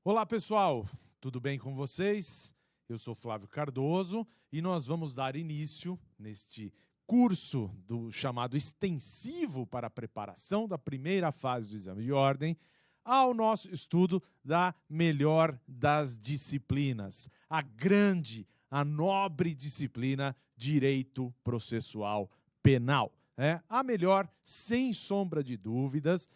Olá, pessoal, tudo bem com vocês? Eu sou Flávio Cardoso e nós vamos dar início neste curso do chamado extensivo para a preparação da primeira fase do exame de ordem ao nosso estudo da melhor das disciplinas, a grande, a nobre disciplina Direito Processual Penal. A melhor, sem sombra de dúvidas,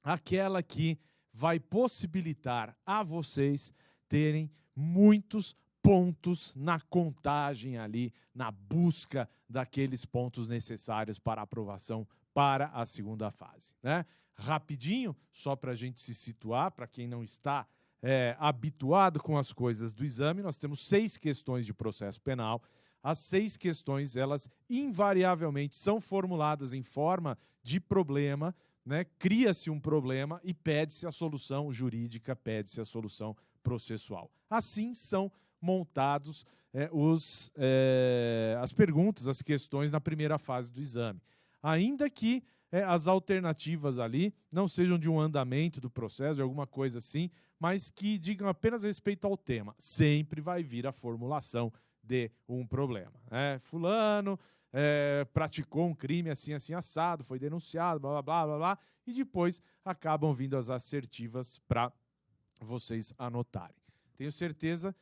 aquela que vai possibilitar a vocês terem muitos pontos na contagem ali, na busca daqueles pontos necessários para a aprovação para a segunda fase. Rapidinho, só para a gente se situar, para quem não está habituado com as coisas do exame, nós temos 6 questões de processo penal. As 6 questões, elas invariavelmente são formuladas em forma de problema, cria-se um problema e pede-se a solução jurídica, pede-se a solução processual. Assim são montados as perguntas, as questões na primeira fase do exame. Ainda que as alternativas ali não sejam de um andamento do processo, de alguma coisa assim, mas que digam apenas respeito ao tema. Sempre vai vir a formulação de um problema. Fulano praticou um crime assim, assim, assado, foi denunciado, blá, blá, blá, blá, blá, e depois acabam vindo as assertivas para vocês anotarem. Tenho certeza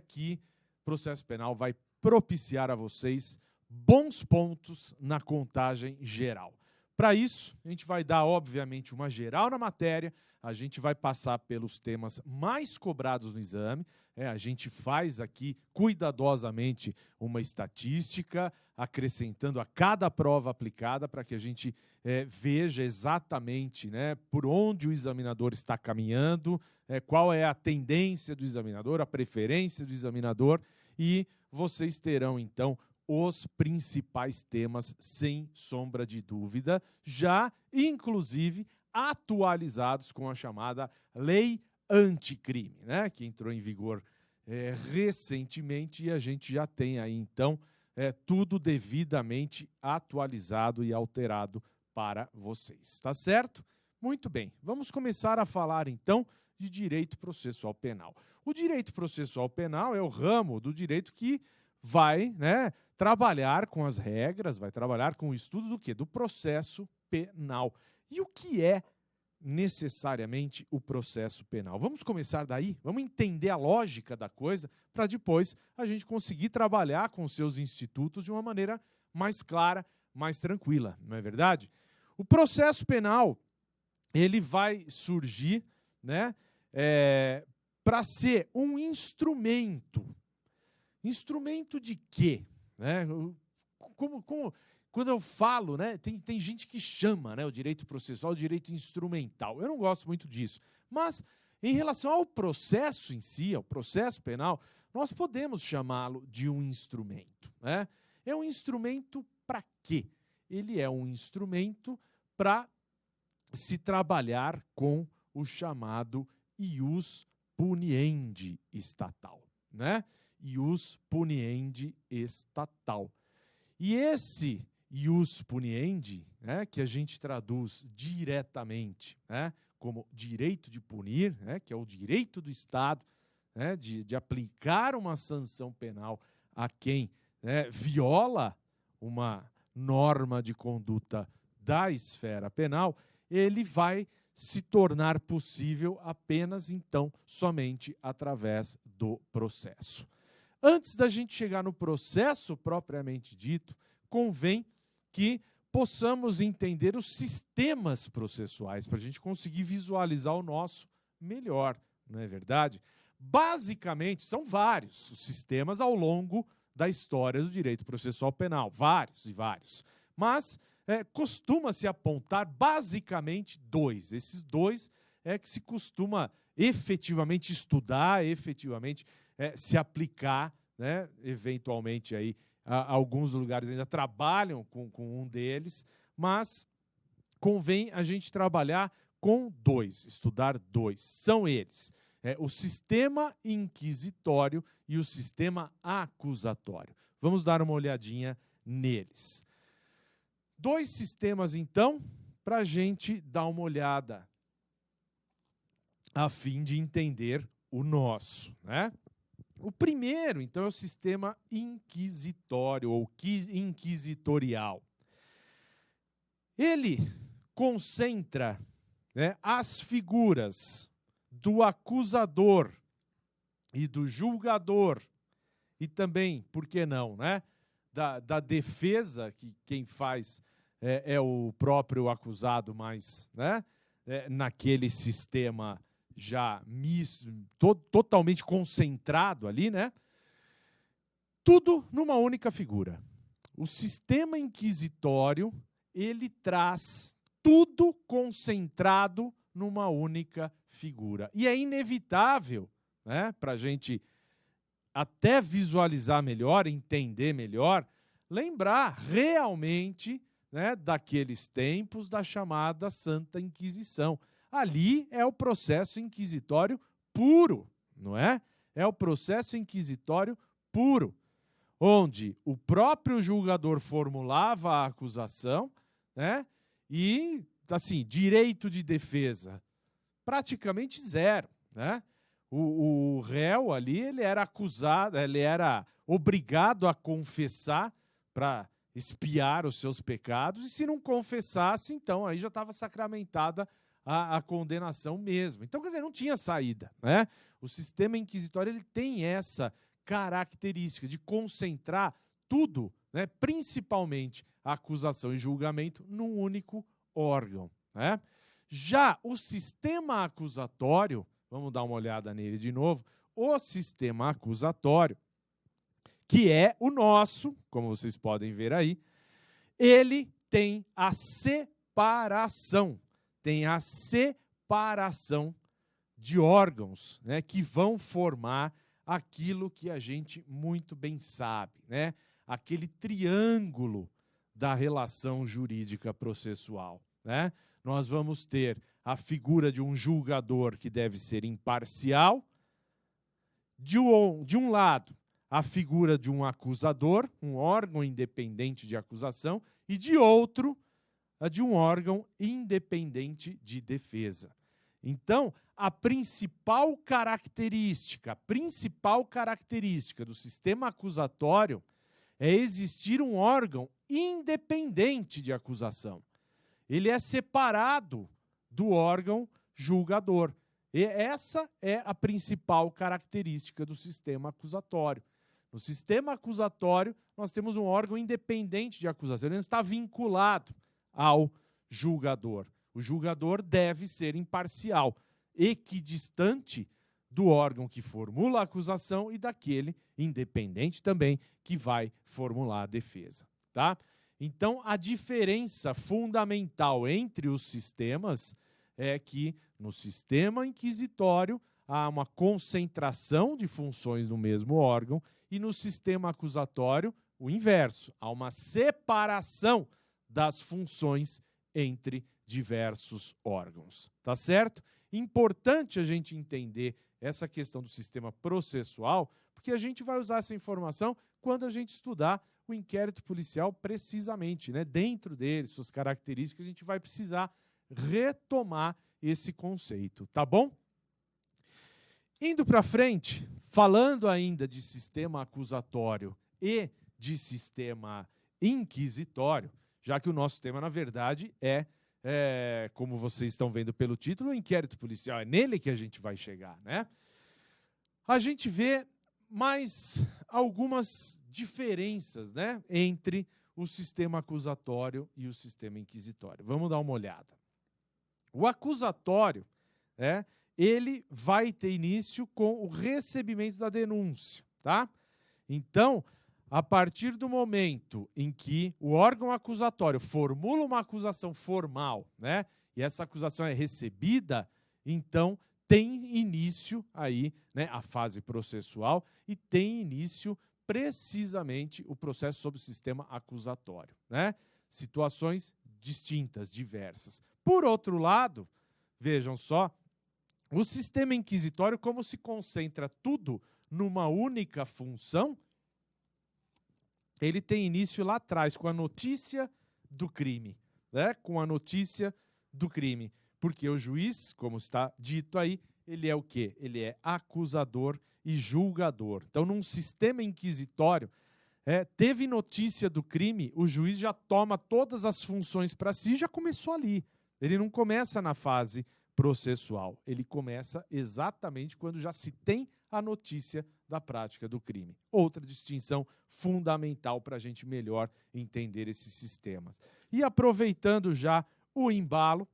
que o processo penal vai propiciar a vocês bons pontos na contagem geral. Para isso, a gente vai dar, obviamente, uma geral na matéria, a gente vai passar pelos temas mais cobrados no exame, a gente faz aqui cuidadosamente uma estatística, acrescentando a cada prova aplicada para que a gente veja exatamente por onde o examinador está caminhando, qual é a tendência do examinador, a preferência do examinador, e vocês terão, então, os principais temas, sem sombra de dúvida, já, inclusive, atualizados com a chamada Lei Anticrime, que entrou em vigor recentemente e a gente já tem aí, então, tudo devidamente atualizado e alterado para vocês. Tá certo? Muito bem. Vamos começar a falar, então, de direito processual penal. O direito processual penal é o ramo do direito que vai trabalhar com as regras, vai trabalhar com o estudo do quê? Do processo penal. E o que é necessariamente o processo penal? Vamos começar daí? Vamos entender a lógica da coisa para depois a gente conseguir trabalhar com os seus institutos de uma maneira mais clara, mais tranquila, não é verdade? O processo penal, ele vai surgir para ser um instrumento. Instrumento de quê? Quando eu falo, tem gente que chama o direito processual de direito instrumental. Eu não gosto muito disso. Mas, em relação ao processo em si, ao processo penal, nós podemos chamá-lo de um instrumento. É um instrumento para quê? Ele é um instrumento para se trabalhar com o chamado ius puniendi estatal. Ius puniendi estatal. E esse ius puniendi, que a gente traduz diretamente como direito de punir, que é o direito do Estado de aplicar uma sanção penal a quem viola uma norma de conduta da esfera penal, ele vai se tornar possível apenas, então, somente através do processo. Antes da gente chegar no processo propriamente dito, convém que possamos entender os sistemas processuais para a gente conseguir visualizar o nosso melhor, não é verdade? Basicamente, são vários os sistemas ao longo da história do direito processual penal, vários e vários. Mas costuma-se apontar basicamente 2. Esses 2 que se costuma efetivamente estudar, efetivamente se aplicar, eventualmente aí alguns lugares ainda trabalham com um deles, mas convém a gente trabalhar com 2, estudar 2. São eles, o sistema inquisitório e o sistema acusatório. Vamos dar uma olhadinha neles. 2 sistemas, então, para a gente dar uma olhada a fim de entender o nosso, né? O primeiro, então, é o sistema inquisitório ou inquisitorial. Ele concentra, né, as figuras do acusador e do julgador, e também, por que não, né, da defesa, que quem faz é o próprio acusado, mas, né, naquele sistema já totalmente concentrado ali, né? Tudo numa única figura. O sistema inquisitório, ele traz tudo concentrado numa única figura. E é inevitável, né, para a gente até visualizar melhor, entender melhor, lembrar realmente, né, daqueles tempos da chamada Santa Inquisição. Ali é o processo inquisitório puro, não é? É o processo inquisitório puro, onde o próprio julgador formulava a acusação, né? E, assim, direito de defesa, praticamente zero, né? O réu ali, ele era acusado, ele era obrigado a confessar para expiar os seus pecados, e se não confessasse, então aí já estava sacramentada a condenação mesmo. Então, quer dizer, não tinha saída, né? O sistema inquisitório, ele tem essa característica de concentrar tudo, né, principalmente a acusação e julgamento, num único órgão, né? Já o sistema acusatório, vamos dar uma olhada nele de novo, o sistema acusatório, que é o nosso, como vocês podem ver aí, ele tem a separação de órgãos, né, que vão formar aquilo que a gente muito bem sabe, né, aquele triângulo da relação jurídica processual, né? Nós vamos ter a figura de um julgador que deve ser imparcial, de um lado, a figura de um acusador, um órgão independente de acusação, e de outro, a de um órgão independente de defesa. Então, a principal característica do sistema acusatório é existir um órgão independente de acusação. Ele é separado do órgão julgador. E essa é a principal característica do sistema acusatório. No sistema acusatório, nós temos um órgão independente de acusação. Ele não está vinculado ao julgador. O julgador deve ser imparcial, equidistante do órgão que formula a acusação e daquele independente também que vai formular a defesa, tá? Então, a diferença fundamental entre os sistemas é que no sistema inquisitório há uma concentração de funções no mesmo órgão e no sistema acusatório o inverso, há uma separação das funções entre diversos órgãos, tá certo? Importante a gente entender essa questão do sistema processual, porque a gente vai usar essa informação quando a gente estudar o inquérito policial precisamente, né? Dentro dele, suas características, a gente vai precisar retomar esse conceito, tá bom? Indo para frente, falando ainda de sistema acusatório e de sistema inquisitório, já que o nosso tema, na verdade, como vocês estão vendo pelo título, o inquérito policial, é nele que a gente vai chegar, né? A gente vê mais algumas diferenças, né, entre o sistema acusatório e o sistema inquisitório. Vamos dar uma olhada. O acusatório, ele vai ter início com o recebimento da denúncia, tá? Então, a partir do momento em que o órgão acusatório formula uma acusação formal, né, e essa acusação é recebida, então tem início aí, né, a fase processual e tem início precisamente o processo sob o sistema acusatório, né? Situações distintas, diversas. Por outro lado, vejam só, o sistema inquisitório, como se concentra tudo numa única função, ele tem início lá atrás, com a notícia do crime, né? Com a notícia do crime. Porque o juiz, como está dito aí, ele é o quê? Ele é acusador e julgador. Então, num sistema inquisitório, teve notícia do crime, o juiz já toma todas as funções para si e já começou ali. Ele não começa na fase processual, ele começa exatamente quando já se tem a notícia da prática do crime. Outra distinção fundamental para a gente melhor entender esses sistemas. E aproveitando já o embalo,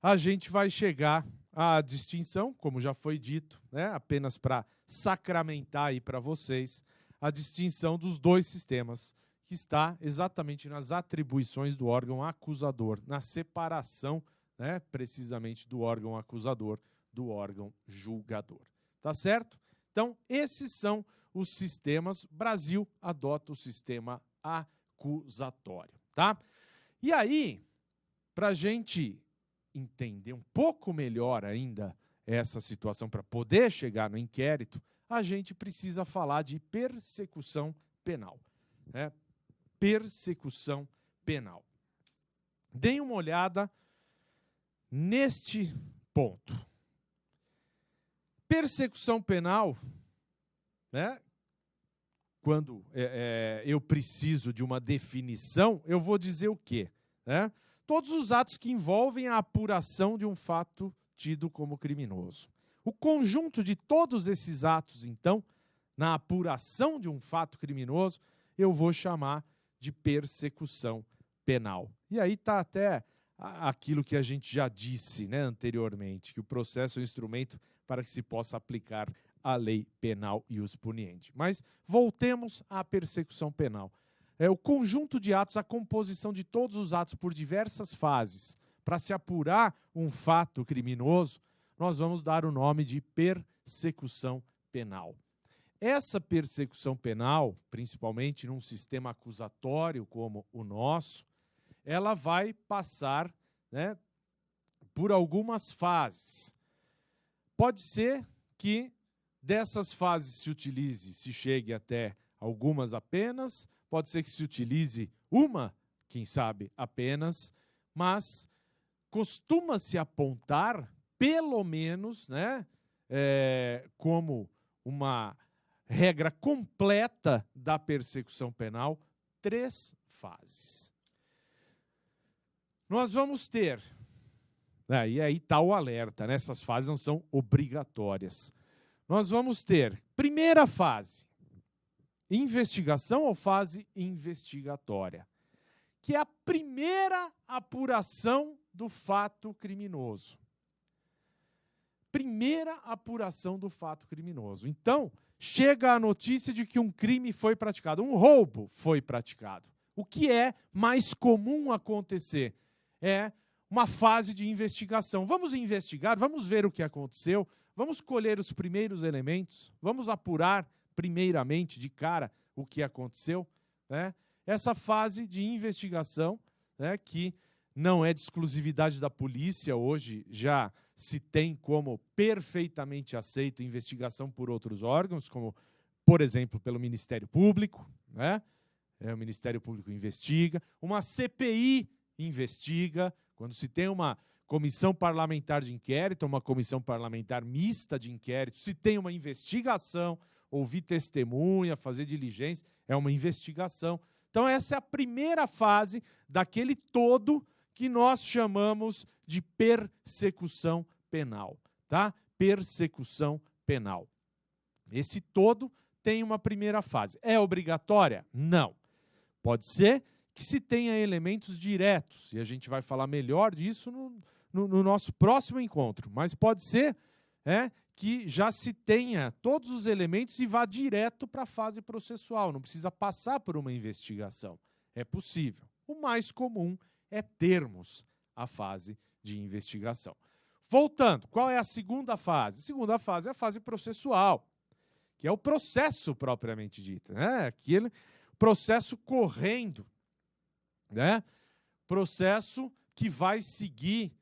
a gente vai chegar à distinção, como já foi dito, né, apenas para sacramentar aí para vocês, a distinção dos dois sistemas, que está exatamente nas atribuições do órgão acusador, na separação, né, precisamente do órgão acusador do órgão julgador. Tá certo? Então, esses são os sistemas. Brasil adota o sistema acusatório, tá? E aí, para a gente entender um pouco melhor ainda essa situação, para poder chegar no inquérito, a gente precisa falar de persecução penal, né? Persecução penal. Deem uma olhada neste ponto. Persecução penal, né? Quando eu preciso de uma definição, eu vou dizer o quê? Né? Todos os atos que envolvem a apuração de um fato tido como criminoso. O conjunto de todos esses atos, então, na apuração de um fato criminoso, eu vou chamar de persecução penal. E aí está até aquilo que a gente já disse, né, anteriormente, que o processo é um instrumento para que se possa aplicar a lei penal ius puniendi. Mas voltemos à persecução penal. É o conjunto de atos, a composição de todos os atos por diversas fases, para se apurar um fato criminoso, nós vamos dar o nome de persecução penal. Essa persecução penal, principalmente num sistema acusatório como o nosso, ela vai passar, né, por algumas fases. Pode ser que dessas fases se chegue até algumas apenas, pode ser que se utilize uma, quem sabe, apenas, mas costuma-se apontar, pelo menos, né, como uma regra completa da persecução penal, 3 fases. Nós vamos ter, e aí está o alerta, né? Essas fases não são obrigatórias. Nós vamos ter, primeira fase, investigação ou fase investigatória, que é a primeira apuração do fato criminoso. Primeira apuração do fato criminoso. Então, chega a notícia de que um crime foi praticado, um roubo foi praticado. O que é mais comum acontecer? É uma fase de investigação. Vamos investigar, vamos ver o que aconteceu, vamos colher os primeiros elementos, vamos apurar primeiramente, de cara, o que aconteceu, né? Essa fase de investigação, né, que não é de exclusividade da polícia, hoje já se tem como perfeitamente aceito investigação por outros órgãos, como, por exemplo, pelo Ministério Público, né? O Ministério Público investiga, uma CPI investiga, quando se tem uma comissão parlamentar de inquérito, uma comissão parlamentar mista de inquérito, se tem uma investigação, ouvir testemunha, fazer diligência, é uma investigação. Então, essa é a primeira fase daquele todo que nós chamamos de persecução penal, tá? Persecução penal. Esse todo tem uma primeira fase. É obrigatória? Não. Pode ser que se tenha elementos diretos, e a gente vai falar melhor disso no nosso próximo encontro, mas pode ser que já se tenha todos os elementos e vá direto para a fase processual, não precisa passar por uma investigação. É possível. O mais comum é termos a fase de investigação. Voltando, qual é a segunda fase? A segunda fase é a fase processual, que é o processo propriamente dito, né? Aquele processo correndo, né? Processo que vai seguir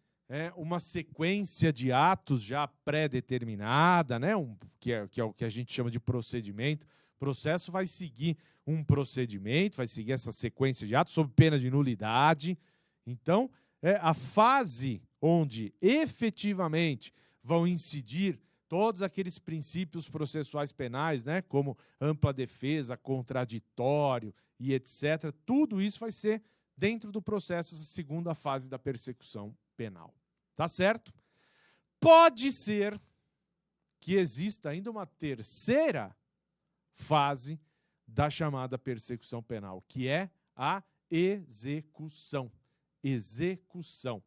uma sequência de atos já pré-determinada, né? Que é o que a gente chama de procedimento. O processo vai seguir um procedimento, vai seguir essa sequência de atos sob pena de nulidade. Então, a fase onde efetivamente vão incidir todos aqueles princípios processuais penais, né, como ampla defesa, contraditório e etc. Tudo isso vai ser dentro do processo, essa segunda fase da persecução penal. Tá certo? Pode ser que exista ainda uma terceira fase da chamada persecução penal, que é a execução. Execução.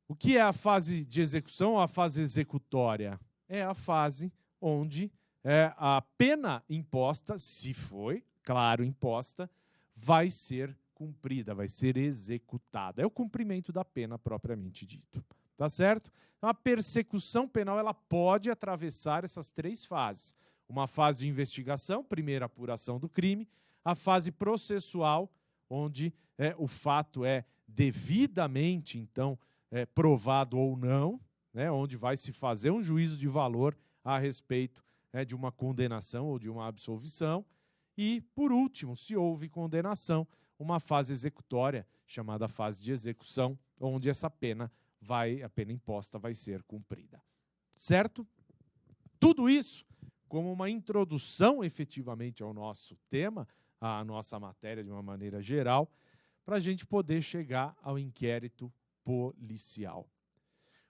O que é a fase de execução ou a fase executória? É a fase onde a pena imposta, se foi, claro, imposta, vai ser cumprida, vai ser executada. É o cumprimento da pena propriamente dito. Tá certo? Então, a persecução penal ela pode atravessar essas três fases. Uma fase de investigação, primeira apuração do crime, a fase processual, onde o fato é devidamente, então, provado ou não, né, onde vai se fazer um juízo de valor a respeito de uma condenação ou de uma absolvição. E, por último, se houve condenação, uma fase executória, chamada fase de execução, onde essa pena a pena imposta vai ser cumprida. Certo? Tudo isso como uma introdução efetivamente ao nosso tema, à nossa matéria de uma maneira geral, para a gente poder chegar ao inquérito policial.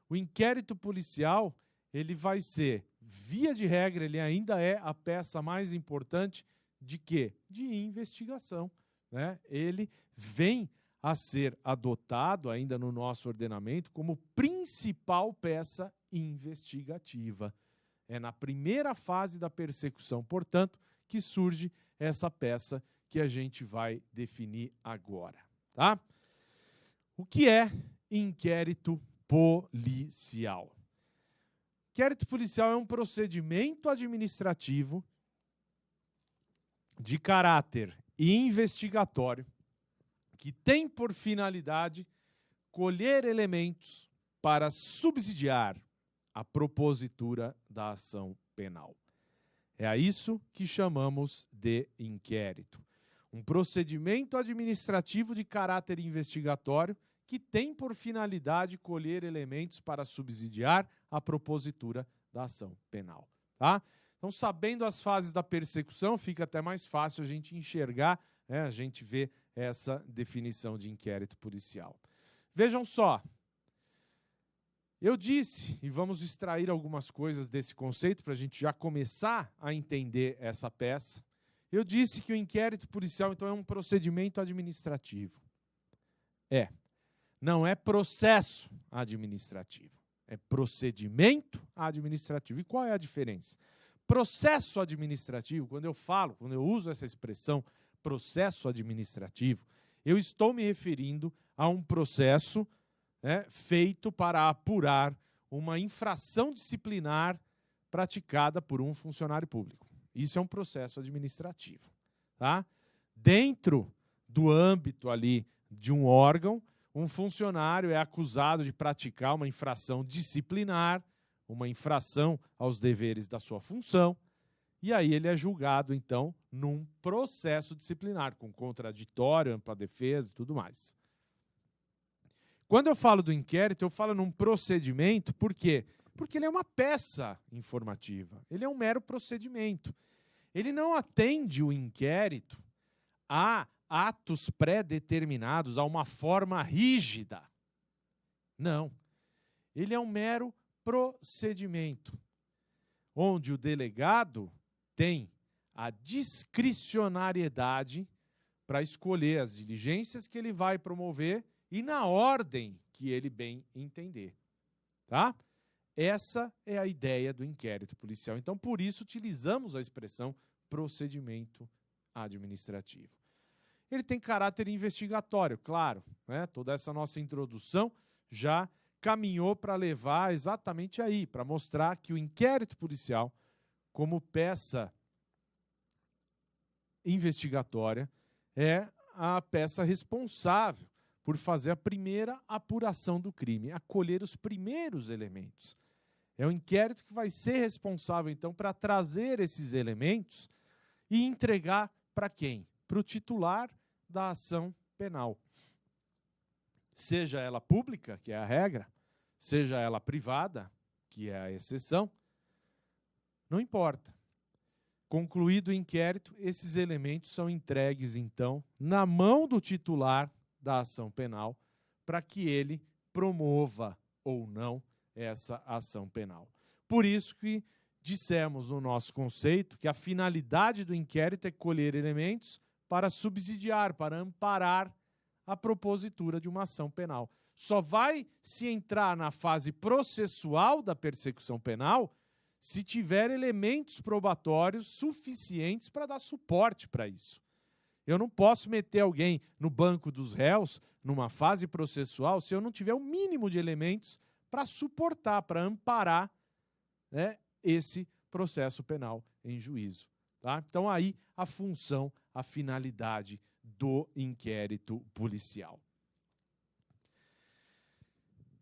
O inquérito policial, ele vai ser, via de regra, ele ainda é a peça mais importante de quê? De investigação, né? Ele vem a ser adotado ainda no nosso ordenamento como principal peça investigativa. É na primeira fase da persecução, portanto, que surge essa peça que a gente vai definir agora. Tá? O que é inquérito policial? Inquérito policial é um procedimento administrativo de caráter investigatório que tem por finalidade colher elementos para subsidiar a propositura da ação penal. É a isso que chamamos de inquérito. Um procedimento administrativo de caráter investigatório que tem por finalidade colher elementos para subsidiar a propositura da ação penal. Tá? Então, sabendo as fases da persecução, fica até mais fácil a gente enxergar, né, a gente ver essa definição de inquérito policial. Vejam só, eu disse, e vamos extrair algumas coisas desse conceito para a gente já começar a entender essa peça. Eu disse que o inquérito policial, então, é um procedimento administrativo. Não é processo administrativo, é procedimento administrativo. E qual é a diferença? Processo administrativo, quando eu uso essa expressão processo administrativo, eu estou me referindo a um processo feito para apurar uma infração disciplinar praticada por um funcionário público. Isso é um processo administrativo. Tá? Dentro do âmbito ali de um órgão, um funcionário é acusado de praticar uma infração disciplinar, uma infração aos deveres da sua função, e aí ele é julgado, então, num processo disciplinar, com contraditório, ampla defesa e tudo mais. Quando eu falo do inquérito, eu falo num procedimento, por quê? Porque ele é uma peça informativa, ele é um mero procedimento. Ele não atende o inquérito a atos pré-determinados, a uma forma rígida. Não. Ele é um mero procedimento, onde o delegado tem a discricionariedade para escolher as diligências que ele vai promover e na ordem que ele bem entender. Tá? Essa é a ideia do inquérito policial. Então, por isso, utilizamos a expressão procedimento administrativo. Ele tem caráter investigatório, claro, né? Toda essa nossa introdução já caminhou para levar exatamente aí, para mostrar que o inquérito policial, como peça investigatória, é a peça responsável por fazer a primeira apuração do crime, acolher os primeiros elementos. É o inquérito que vai ser responsável, então, para trazer esses elementos e entregar para quem? Para o titular da ação penal. Seja ela pública, que é a regra, seja ela privada, que é a exceção, não importa. Concluído o inquérito, esses elementos são entregues, então, na mão do titular da ação penal, para que ele promova ou não essa ação penal. Por isso que dissemos no nosso conceito que a finalidade do inquérito é colher elementos para subsidiar, para amparar a propositura de uma ação penal. Só vai se entrar na fase processual da persecução penal se tiver elementos probatórios suficientes para dar suporte para isso. Eu não posso meter alguém no banco dos réus, numa fase processual, se eu não tiver o mínimo de elementos para suportar, para amparar, né, esse processo penal em juízo. Tá? Então, aí a função, a finalidade do inquérito policial.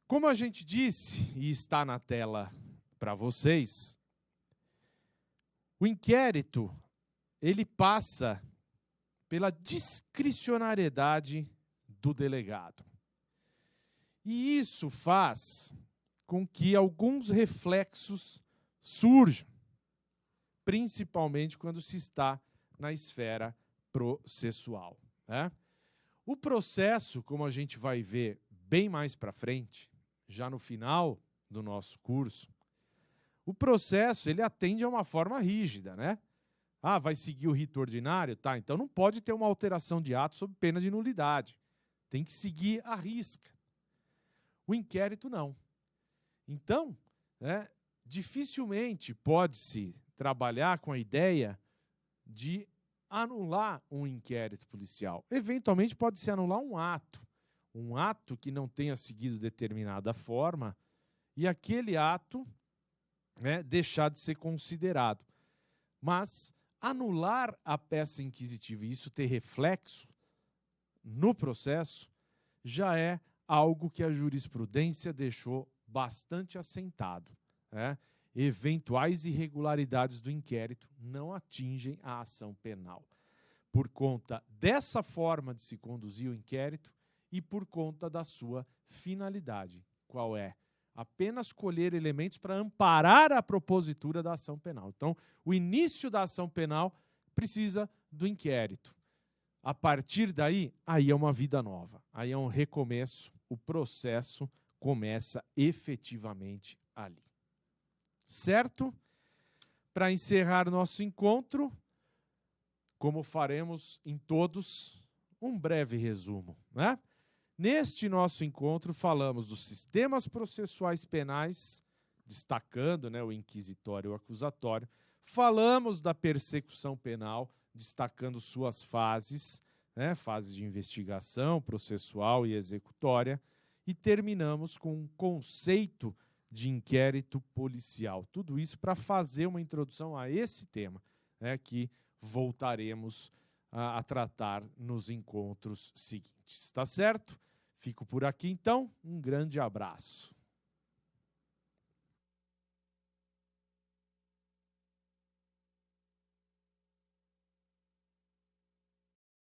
Como a gente disse, e está na tela para vocês, o inquérito ele passa pela discricionariedade do delegado. E isso faz com que alguns reflexos surjam, principalmente quando se está na esfera processual, né? O processo, como a gente vai ver bem mais para frente, já no final do nosso curso, o processo ele atende a uma forma rígida, né? Ah, vai seguir o rito ordinário? Tá, então não pode ter uma alteração de ato sob pena de nulidade. Tem que seguir à risca. O inquérito não. Então, né, dificilmente pode-se trabalhar com a ideia de anular um inquérito policial. Eventualmente pode-se anular um ato que não tenha seguido determinada forma e aquele ato, né, deixar de ser considerado. Mas anular a peça inquisitiva e isso ter reflexo no processo já é algo que a jurisprudência deixou bastante assentado, né? Eventuais irregularidades do inquérito não atingem a ação penal. Por conta dessa forma de se conduzir o inquérito e por conta da sua finalidade. Qual é? Apenas colher elementos para amparar a propositura da ação penal. Então, o início da ação penal precisa do inquérito. A partir daí, aí é uma vida nova. Aí é um recomeço. O processo começa efetivamente ali. Certo? Para encerrar nosso encontro, como faremos em todos, um breve resumo, né? Neste nosso encontro, falamos dos sistemas processuais penais, destacando, né, o inquisitório e o acusatório. Falamos da persecução penal, destacando suas fases, né, fase de investigação, processual e executória. E terminamos com um conceito de inquérito policial. Tudo isso para fazer uma introdução a esse tema, né, que voltaremos a tratar nos encontros seguintes. Tá certo? Fico por aqui, então. Um grande abraço.